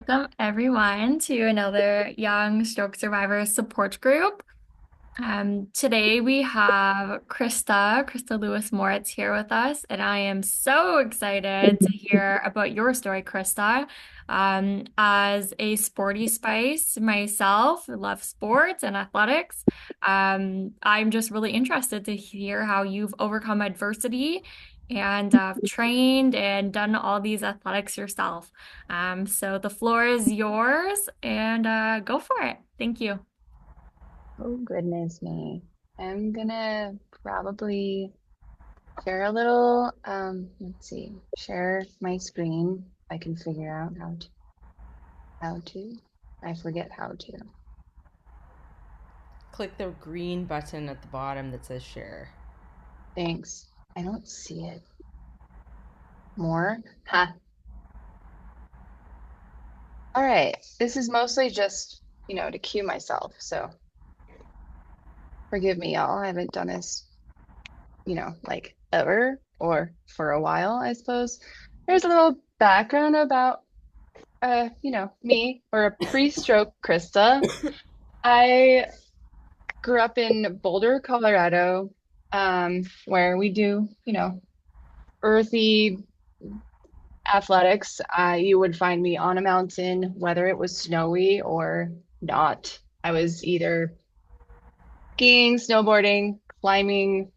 Welcome everyone to another Young Stroke Survivor support group. Today we have Christa Lewis Moritz here with us, and I am so excited to hear about your story, Christa. As a sporty spice myself, love sports and athletics. I'm just really interested to hear how you've overcome adversity and trained and done all these athletics yourself. So the floor is yours, and go for it. Thank you. Oh, goodness me. I'm gonna probably share a little, let's see, share my screen. I can figure out how to. I forget how to. Click the green button at the bottom that says share. Thanks. I don't see it. More? Ha. All right. This is mostly just, to cue myself. So forgive me, y'all. I haven't done this, like ever or for a while, I suppose. There's a little background about me or a pre-stroke Krista. I grew up in Boulder, Colorado, where we do, earthy athletics. You would find me on a mountain, whether it was snowy or not. I was either skiing, snowboarding, climbing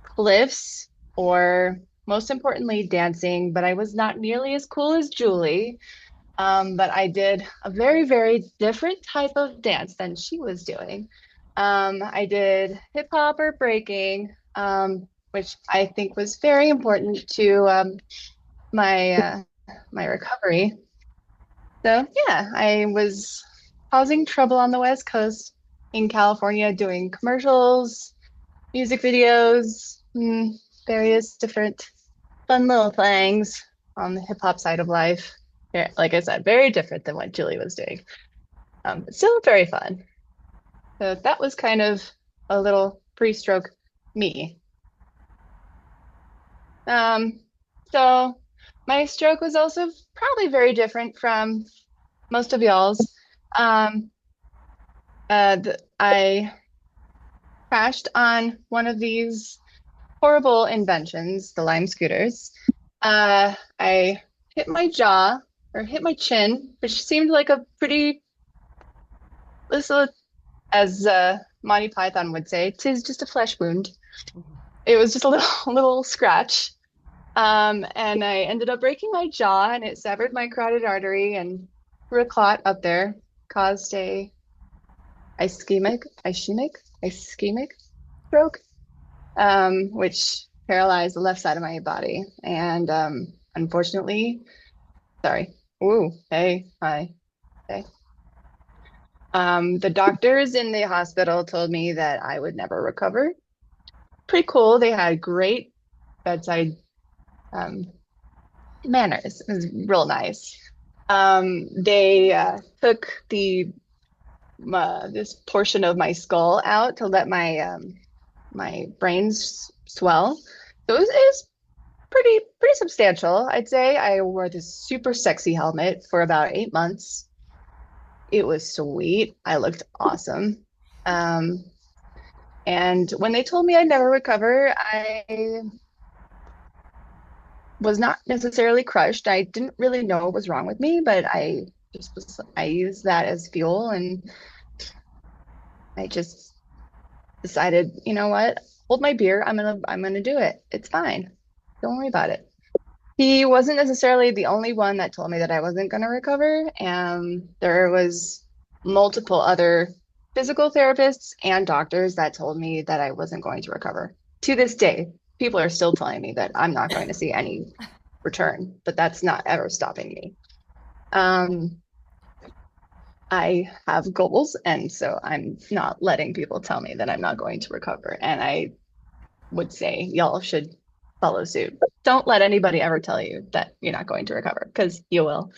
cliffs, or most importantly, dancing, but I was not nearly as cool as Julie. But I did a very, very different type of dance than she was doing. I did hip hop or breaking, which I think was very important to my my recovery. So yeah, I was causing trouble on the West Coast in California, doing commercials, music videos, various different fun little things on the hip hop side of life. Yeah, like I said, very different than what Julie was doing, but still very fun. So that was kind of a little pre-stroke me. Um, so my stroke was also probably very different from most of y'all's. Um, I crashed on one of these horrible inventions, the Lime scooters. I hit my jaw or hit my chin, which seemed like a pretty, this as Monty Python would say, tis just a flesh wound. It was just a little little scratch. And I ended up breaking my jaw and it severed my carotid artery and threw a clot up there, caused a ischemic stroke, which paralyzed the left side of my body. And unfortunately, sorry. Ooh, hey, hi, hey. The doctors in the hospital told me that I would never recover. Pretty cool. They had great bedside um, manners. It was real nice. They took the this portion of my skull out to let my brains swell. So it was pretty substantial. I'd say I wore this super sexy helmet for about 8 months. It was sweet. I looked awesome. Um, and when they told me I'd never recover, I was not necessarily crushed. I didn't really know what was wrong with me, but I used that as fuel and I just decided, you know what? Hold my beer. I'm gonna do it. It's fine. Don't worry about it. He wasn't necessarily the only one that told me that I wasn't gonna recover. There was multiple other physical therapists and doctors that told me that I wasn't going to recover. To this day, people are still telling me that I'm not going to see any return, but that's not ever stopping me. Um, I have goals, and so I'm not letting people tell me that I'm not going to recover. And I would say y'all should follow suit. Don't let anybody ever tell you that you're not going to recover because you will.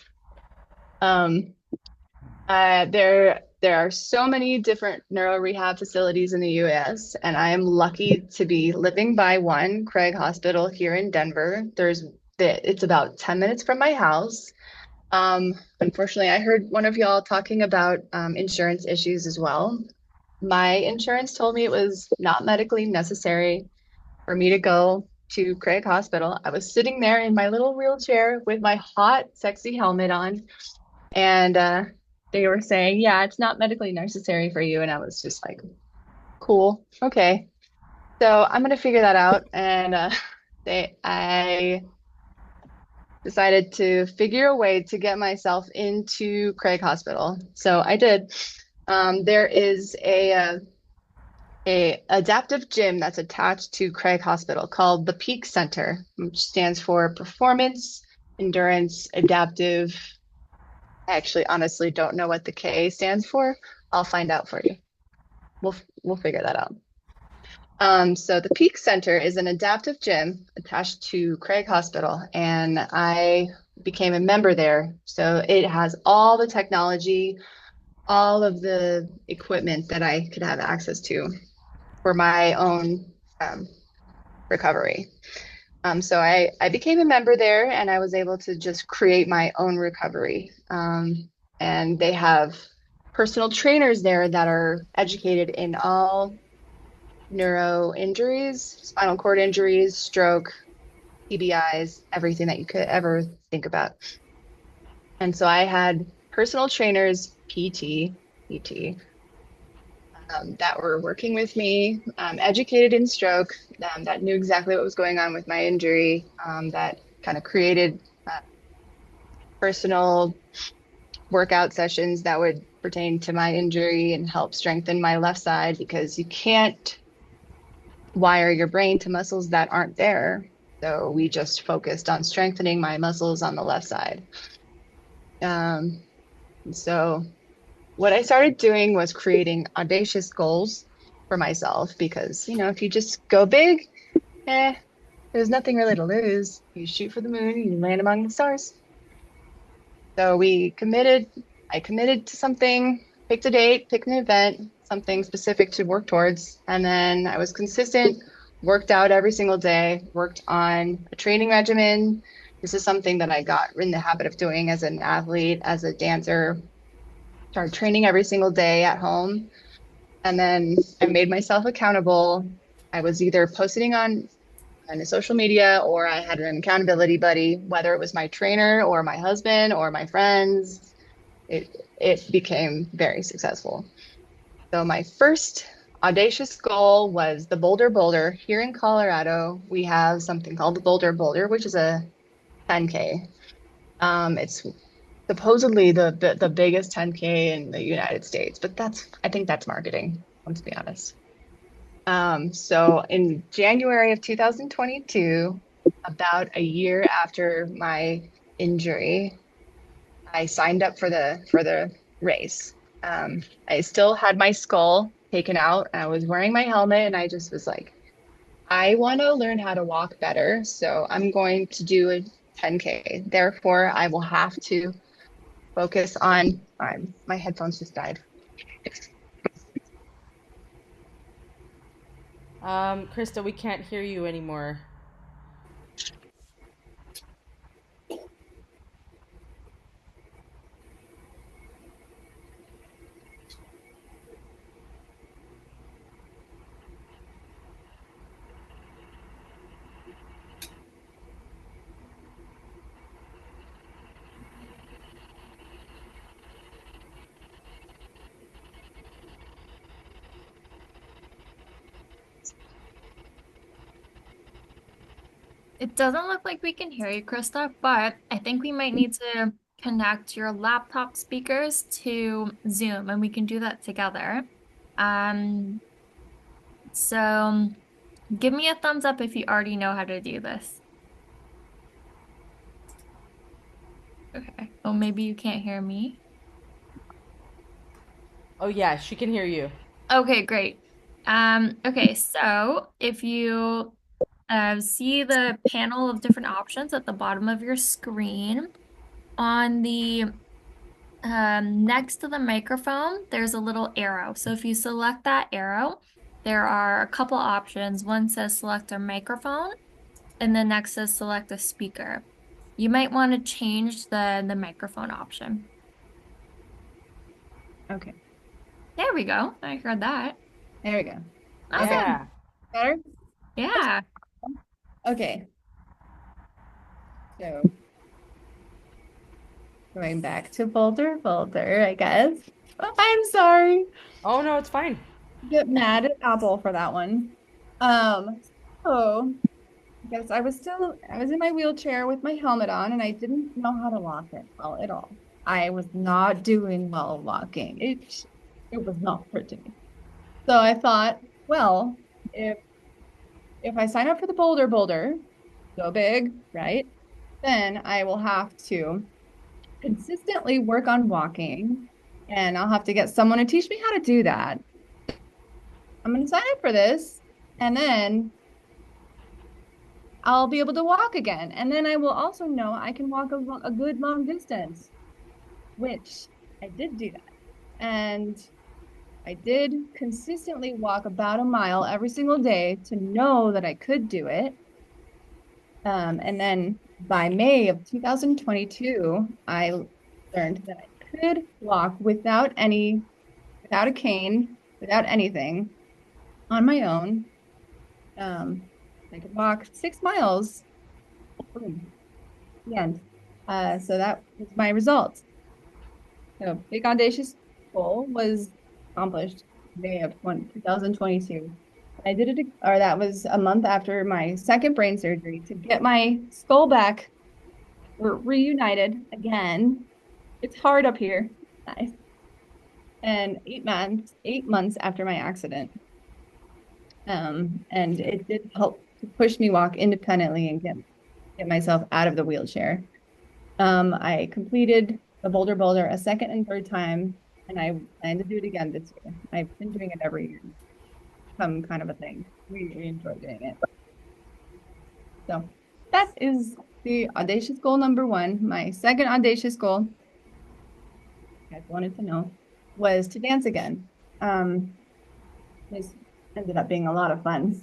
Um, there are so many different neuro rehab facilities in the US, and I am lucky to be living by one, Craig Hospital here in Denver. It's about 10 minutes from my house. Unfortunately, I heard one of y'all talking about insurance issues as well. My insurance told me it was not medically necessary for me to go to Craig Hospital. I was sitting there in my little wheelchair with my hot, sexy helmet on, and they were saying, "Yeah, it's not medically necessary for you." And I was just like, "Cool, okay." So I'm gonna figure that out, and I decided to figure a way to get myself into Craig Hospital. So I did. There is a adaptive gym that's attached to Craig Hospital called the Peak Center, which stands for Performance, Endurance, Adaptive. I actually honestly don't know what the K stands for. I'll find out for you. We'll we'll figure that out. So the Peak Center is an adaptive gym attached to Craig Hospital, and I became a member there. So it has all the technology, all of the equipment that I could have access to for my own recovery. So I became a member there, and I was able to just create my own recovery. And they have personal trainers there that are educated in all neuro injuries, spinal cord injuries, stroke, TBIs, everything that you could ever think about. And so I had personal trainers, PT, that were working with me, educated in stroke, that knew exactly what was going on with my injury, that kind of created personal workout sessions that would pertain to my injury and help strengthen my left side because you can't wire your brain to muscles that aren't there. So we just focused on strengthening my muscles on the left side. Um, so what I started doing was creating audacious goals for myself because, if you just go big, eh, there's nothing really to lose. You shoot for the moon, you land among the stars. So I committed to something, picked a date, picked an event, something specific to work towards. And then I was consistent, worked out every single day, worked on a training regimen. This is something that I got in the habit of doing as an athlete, as a dancer. Started training every single day at home. And then I made myself accountable. I was either posting on a social media or I had an accountability buddy, whether it was my trainer or my husband or my friends. It became very successful. So my first audacious goal was the Boulder Boulder. Here in Colorado, we have something called the Boulder Boulder, which is a 10K. It's supposedly the biggest 10K in the United States, but I think that's marketing, let's be honest. So in January of 2022, about a year after my injury, I signed up for the race. I still had my skull taken out. I was wearing my helmet, and I just was like, I want to learn how to walk better, so I'm going to do a 10K. Therefore, I will have to focus on. My headphones just died. Krista, we can't hear you anymore. It doesn't look like we can hear you, Krista, but I think we might need to connect your laptop speakers to Zoom and we can do that together. Um, so give me a thumbs up if you already know how to do this. Okay. Oh, maybe you can't hear me. Oh, yeah, she can hear you. Okay, great. Okay, so if you see the panel of different options at the bottom of your screen, on the next to the microphone, there's a little arrow. So if you select that arrow, there are a couple options. One says select a microphone, and the next says select a speaker. You might want to change the microphone option. Okay, There we go. I heard that. there we go. Okay, Awesome. Yeah. better? Yeah. Okay, so going back to Boulder, I guess. Oh, I'm sorry. Oh no, it's fine. Get mad at Apple for that one. Um, so I guess I was in my wheelchair with my helmet on and I didn't know how to walk it well at all. I was not doing well walking. It was not pretty. So I thought, well, if if I sign up for the Boulder, so big, right? Then I will have to consistently work on walking and I'll have to get someone to teach me how to do that. I'm going to sign up for this and then I'll be able to walk again. And then I will also know I can walk a good long distance, which I did do that. And I did consistently walk about a mile every single day to know that I could do it. And then by May of 2022, I learned that I could walk without a cane, without anything on my own. I could walk 6 miles. Boom, the end. So that was my result. So big audacious goal was accomplished May of 2022. I did it, or that was a month after my second brain surgery to get my skull back. We're reunited again. It's hard up here. Nice. And 8 months after my accident. And it did help to push me walk independently and get myself out of the wheelchair. I completed the Boulder a second and third time, and I plan to do it again this year. I've been doing it every year, some kind of a thing. We enjoy doing it. So that is the audacious goal number one. My second audacious goal, you guys wanted to know, was to dance again. This ended up being a lot of fun.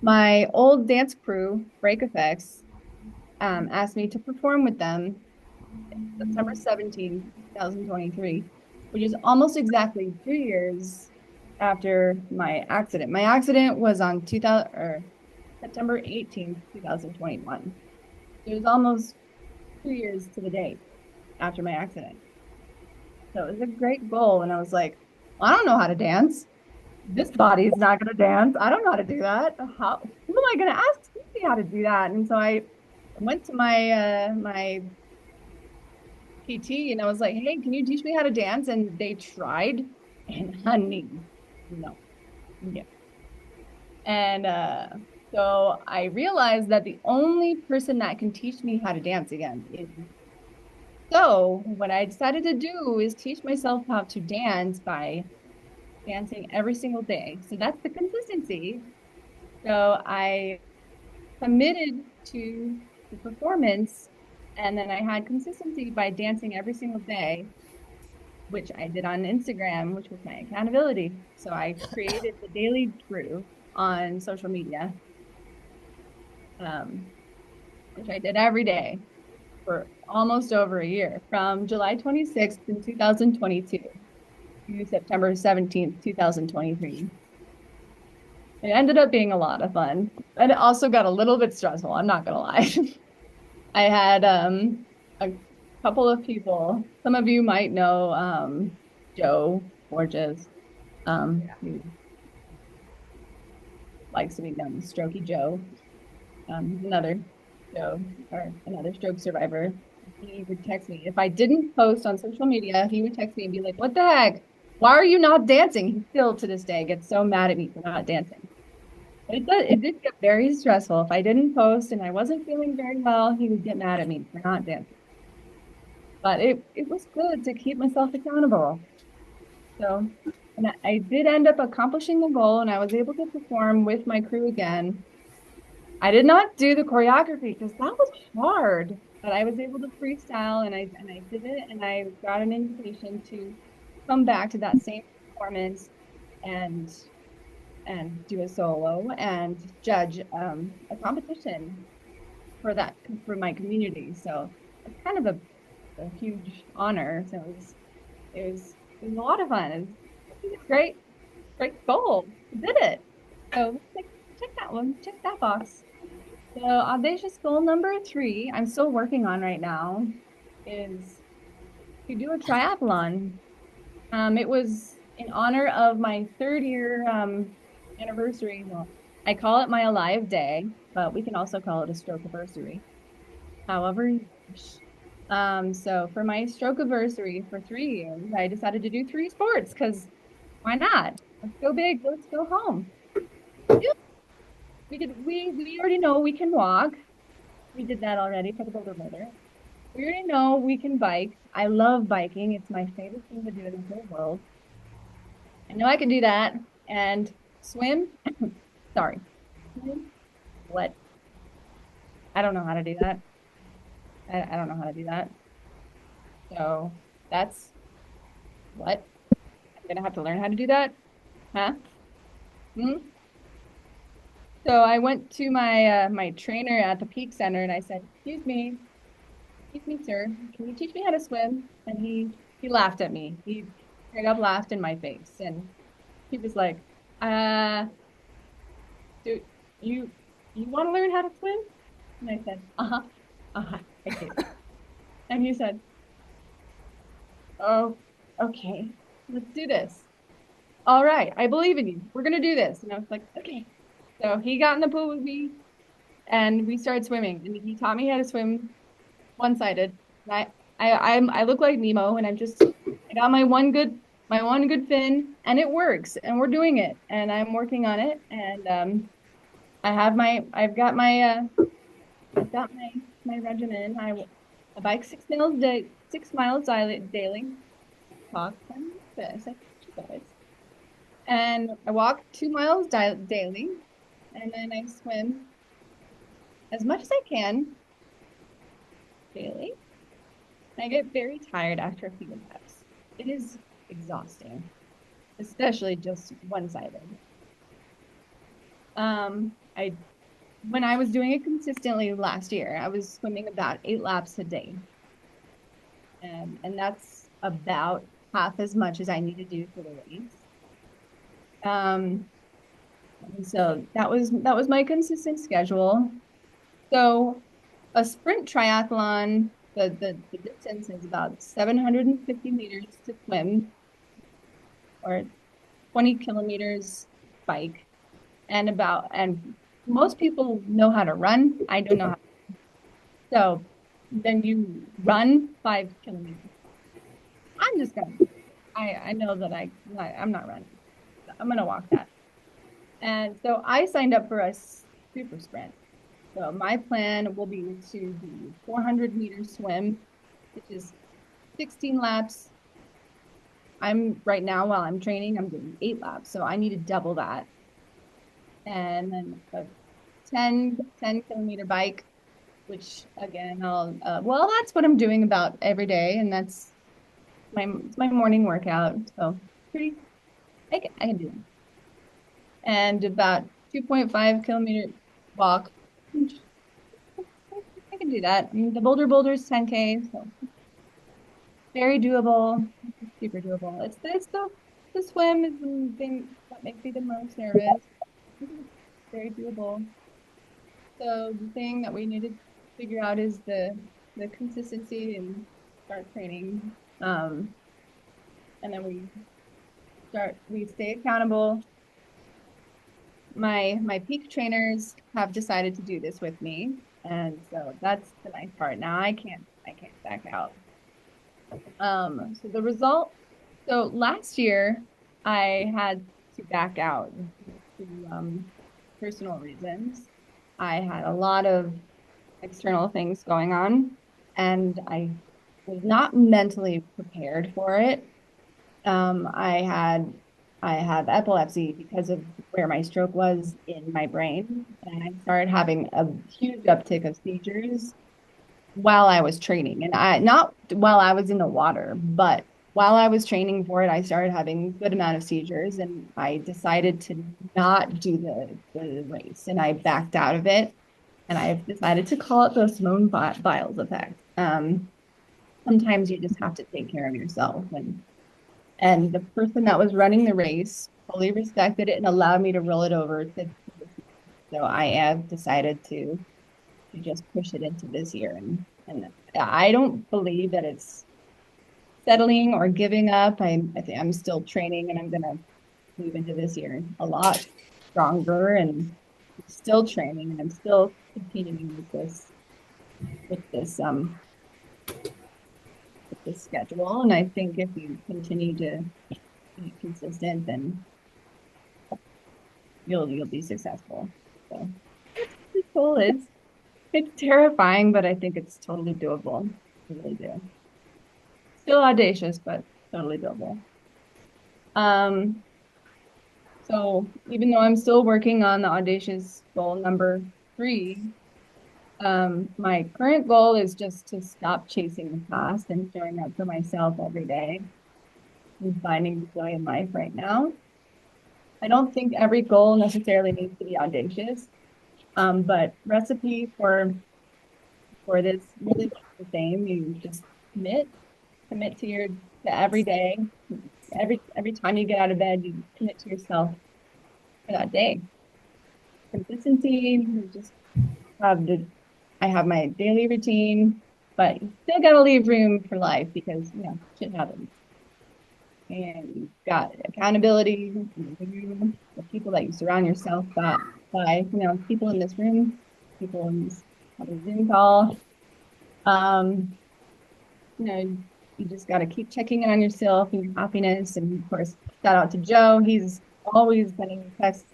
My old dance crew, Break Effects, asked me to perform with them September 17th, 2023, which is almost exactly 2 years after my accident. My accident was on September 18th, 2021. It was almost 2 years to the date after my accident. So it was a great goal. And I was like, well, I don't know how to dance. This body is not going to dance. I don't know how to do that. Who am I going to ask to teach me how to do that? And so I went to my PT and I was like, hey, can you teach me how to dance? And they tried, and honey, no. Yeah. And so I realized that the only person that can teach me how to dance again is me. So what I decided to do is teach myself how to dance by dancing every single day. So that's the consistency. So I committed to the performance, and then I had consistency by dancing every single day, which I did on Instagram, which was my accountability. So I created the daily crew on social media, which I did every day for almost over a year, from July 26th in 2022 to September 17th, 2023. It ended up being a lot of fun, and it also got a little bit stressful. I'm not gonna lie. I had a couple of people. Some of you might know Joe Borges, who likes to be known as Strokey Joe. He's another Joe or another stroke survivor. He would text me if I didn't post on social media. He would text me and be like, "What the heck? Why are you not dancing?" He still to this day gets so mad at me for not dancing. It did get very stressful. If I didn't post and I wasn't feeling very well, he would get mad at me for not dancing. But it was good to keep myself accountable. So, and I did end up accomplishing the goal, and I was able to perform with my crew again. I did not do the choreography because that was hard, but I was able to freestyle, and I did it, and I got an invitation to come back to that same performance and do a solo and judge a competition for that for my community. So it's kind of a huge honor. So it was a lot of fun. It's great, great goal. We did it. So check that one, check that box. So audacious goal number three, I'm still working on right now, is to do a triathlon. It was in honor of my third year anniversary. Well, I call it my Alive Day, but we can also call it a stroke anniversary. However you wish. So for my stroke anniversary for 3 years, I decided to do three sports because why not? Let's go big. Let's go home. Yeah, we already know we can walk. We did that already for the Boulder Boulder. We already know we can bike. I love biking. It's my favorite thing to do in the whole world. I know I can do that. And swim. Sorry. Swim. What? I don't know how to do that. I don't know how to do that. So that's what? I'm gonna have to learn how to do that. Huh? Hmm? So I went to my trainer at the Peak Center and I said, excuse me, sir, can you teach me how to swim?" And he laughed at me. He straight up laughed in my face, and he was like, "Uh, do you you want to learn how to swim?" And I said, "Uh-huh, uh-huh, I do." And he said, "Oh, okay, let's do this. All right, I believe in you. We're gonna do this." And I was like, "Okay." So he got in the pool with me, and we started swimming, and he taught me how to swim one-sided. I I look like Nemo, and I got my one good fin, and it works, and we're doing it, and I'm working on it, and I've got my regimen. I bike 6 miles day 6 miles daily. Talk from this, I teach you guys, and I walk 2 miles daily, and then I swim as much as I can daily. I get very tired after a few laps. It is exhausting, especially just one-sided. I when I was doing it consistently last year, I was swimming about 8 laps a day. And that's about half as much as I need to do for the race. Um, and so that was my consistent schedule. So a sprint triathlon, the distance is about 750 meters to swim or 20 kilometers bike and most people know how to run. I don't know how. So then you run 5 kilometers. I'm just gonna, I know that I'm not running. I'm gonna walk that. And so I signed up for a super sprint. So my plan will be to do 400-meter swim, which is 16 laps. I'm right now while I'm training, I'm doing 8 laps. So I need to double that. And then a 10 kilometer bike, which again, well, that's what I'm doing about every day. And that's my morning workout. So pretty, I can do it. And about 2.5 kilometer walk. I can do that. I mean, the Boulder is 10K, so very doable, super doable. It's the swim is the thing that makes me the most nervous. It's very doable. So the thing that we need to figure out is the consistency and start training. And then we stay accountable. My peak trainers have decided to do this with me, and so that's the nice part. Now I can't back out. So the result, so last year I had to back out due to personal reasons. I had a lot of external things going on, and I was not mentally prepared for it. Um, I had I have epilepsy because of where my stroke was in my brain, and I started having a huge uptick of seizures while I was training. And I not while I was in the water, but while I was training for it, I started having a good amount of seizures, and I decided to not do the race, and I backed out of it. and I've decided to call it the Simone Biles effect. Sometimes you just have to take care of yourself, and the person that was running the race fully respected it and allowed me to roll it over to this year. So I have decided to just push it into this year, and I don't believe that it's settling or giving up. I think I'm still training, and I'm gonna move into this year a lot stronger and still training, and I'm still continuing with this schedule. And I think if you continue to be consistent, then you'll be successful. So that's what the goal is. It's terrifying, but I think it's totally doable. I really do. Still audacious, but totally doable. Um, so even though I'm still working on the audacious goal number 3, my current goal is just to stop chasing the past and showing up for myself every day and finding the joy in life right now. I don't think every goal necessarily needs to be audacious, but recipe for this really the same. You just commit to your to every day, every time you get out of bed, you commit to yourself for that day. Consistency, you just have the I have my daily routine, but you still gotta leave room for life because shit happens. And you've got accountability, the people that you surround yourself by, people in this room, people in this other Zoom call. Um, you know, you just got to keep checking in on yourself and your happiness. And of course, shout out to Joe. He's always sending texts,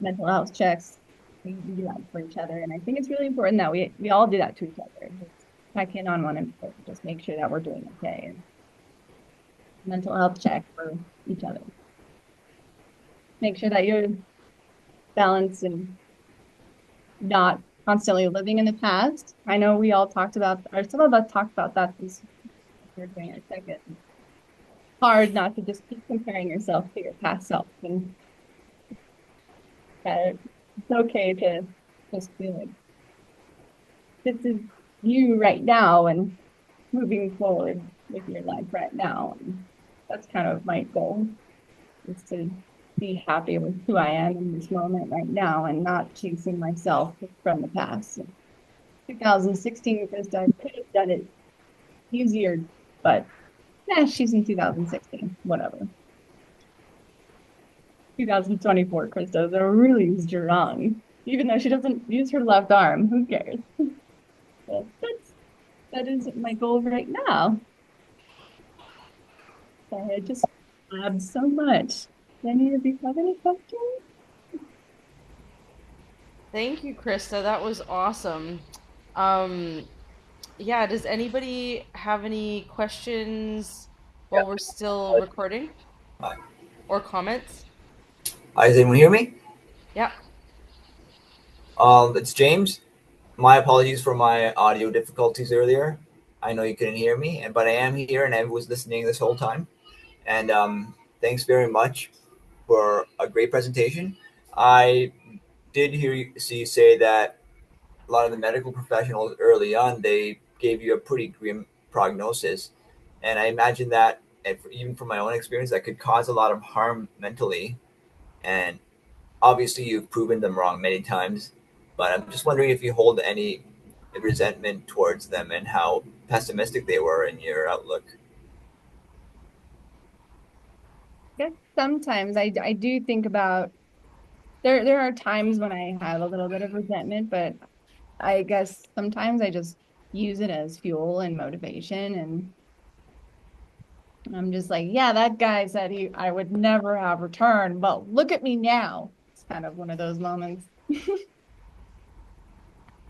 mental health checks. We do that for each other. And I think it's really important that we all do that to each other. Just check in on one another, just make sure that we're doing okay. And mental health check for each other. Make sure that you're balanced and not constantly living in the past. I know we all talked about, or some of us talked about that this we're doing our second. Hard not to just keep comparing yourself to your past self, and it's okay to just feel like this is you right now and moving forward with your life right now. And that's kind of my goal, is to be happy with who I am in this moment right now and not chasing myself from the past. 2016, Christa, I could have done it easier, but she's in 2016, whatever. 2024, Christa, they're really strong. Even though she doesn't use her left arm, who cares? But that is my goal right now. I just blabbed so much. Any of you have any questions? Thank you, Krista. That was awesome. Um, yeah, does anybody have any questions while we're still recording? Or comments? Hi, does anyone hear me? Yeah. It's James. My apologies for my audio difficulties earlier. I know you couldn't hear me, but I am here and I was listening this whole time. And thanks very much for a great presentation. I did see you say that a lot of the medical professionals early on, they gave you a pretty grim prognosis. And I imagine that, even from my own experience, that could cause a lot of harm mentally. And obviously, you've proven them wrong many times, but I'm just wondering if you hold any resentment towards them and how pessimistic they were in your outlook. Yes, sometimes I do think about there are times when I have a little bit of resentment, but I guess sometimes I just use it as fuel and motivation, and I'm just like, yeah, that guy said I would never have returned, but look at me now. It's kind of one of those moments.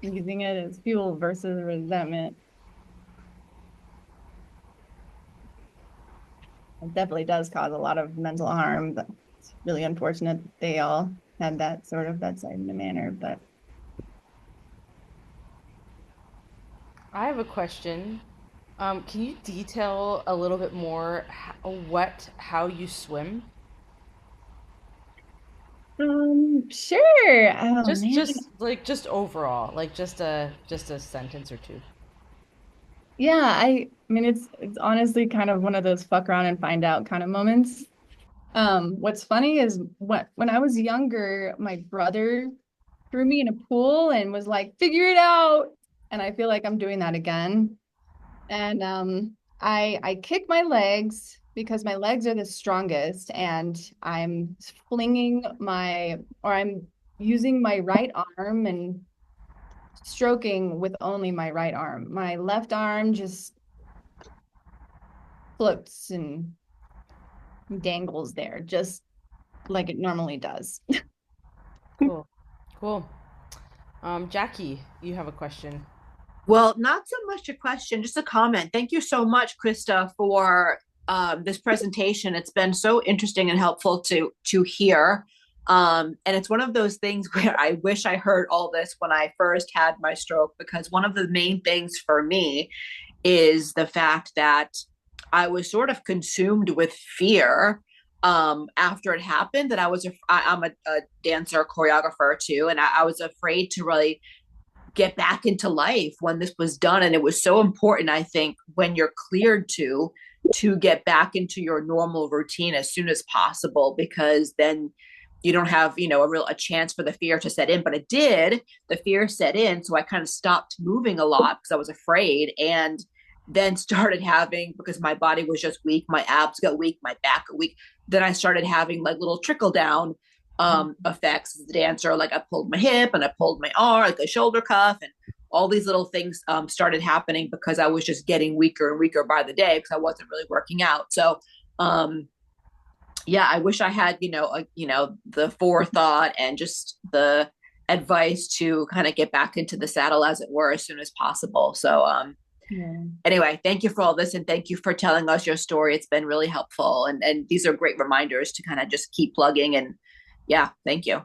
Using it as fuel versus resentment. It definitely does cause a lot of mental harm, but it's really unfortunate that they all had that sort of bedside manner. But I have a question. Can you detail a little bit more how you swim? Sure. Oh Just man. just overall, like just a sentence or two. Yeah, I mean it's honestly kind of one of those fuck around and find out kind of moments. What's funny is when I was younger, my brother threw me in a pool and was like, figure it out. And I feel like I'm doing that again. And I kick my legs because my legs are the strongest, and I'm using my right arm and stroking with only my right arm. My left arm just floats and dangles there, just like it normally does. Cool. Cool. Jackie, you have a question. Well, not so much a question, just a comment. Thank you so much, Krista, for this presentation. It's been so interesting and helpful to hear. And it's one of those things where I wish I heard all this when I first had my stroke, because one of the main things for me is the fact that I was sort of consumed with fear after it happened. That I'm a dancer, choreographer too, and I was afraid to really get back into life when this was done. And it was so important, I think, when you're cleared to get back into your normal routine as soon as possible, because then you don't have, a chance for the fear to set in. But it did. The fear set in, so I kind of stopped moving a lot because I was afraid, and then started having, because my body was just weak, my abs got weak, my back got weak, then I started having like little trickle down effects as a dancer. Like I pulled my hip and I pulled my arm, like a shoulder cuff, and all these little things started happening because I was just getting weaker and weaker by the day because I wasn't really working out. So yeah, I wish I had, the forethought and just the advice to kind of get back into the saddle, as it were, as soon as possible. So Yeah. anyway, thank you for all this, and thank you for telling us your story. It's been really helpful, and these are great reminders to kind of just keep plugging. And yeah, thank you.